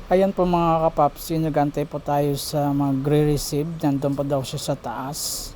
Ayan po mga kapapsi, nagantay po tayo sa magre-receive. Nandun pa daw siya sa taas.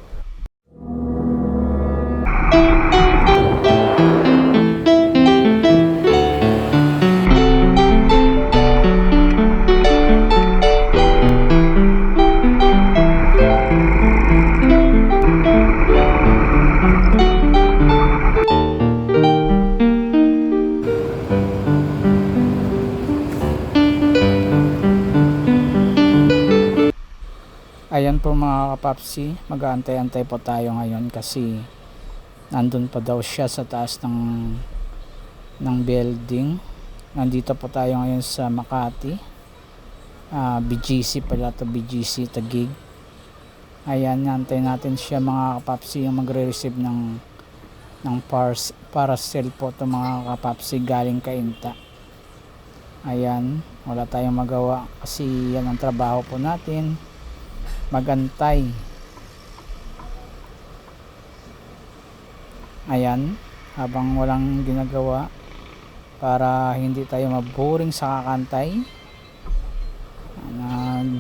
Ayan po mga kapapsi, mag-aantay-antay po tayo ngayon kasi nandun pa daw siya sa taas ng building. Nandito po tayo ngayon sa Makati, BGC pala to, BGC Taguig. Ayan, nantay natin siya mga kapapsi, yung magre-receive ng parcel po to mga kapapsi galing Cainta. Ayan, wala tayong magawa kasi yan ang trabaho po natin, magantay. Ayan, habang walang ginagawa para hindi tayo maboring sa kakantay,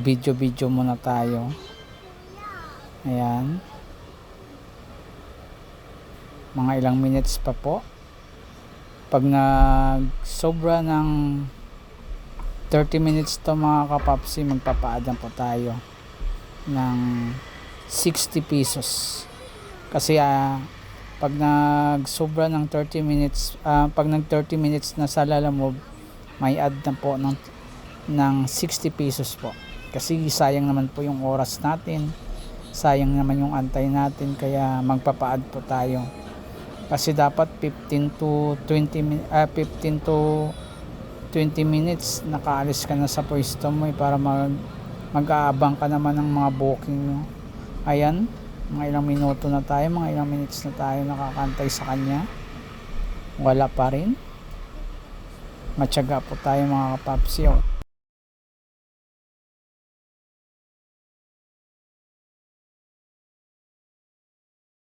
video muna tayo. Ayan, mga ilang minutes pa po. Pag sobra ng 30 minutes to mga kapapsi, magpapaadan po tayo ng 60 pesos kasi pag nagsobra ng 30 minutes, pag nag 30 minutes na sa Lalamove, may add na po ng 60 pesos po kasi sayang naman po yung oras natin, sayang naman yung antay natin, kaya magpapa-add po tayo kasi dapat 15 to 20 minutes nakaalis ka na sa pwesto mo para mag-aabang ka naman ng mga booking mo. Ayan, mga ilang minuto na tayo, mga ilang minutes na tayo nakakantay sa kanya, wala pa rin. Matyaga po tayo mga kapapsi.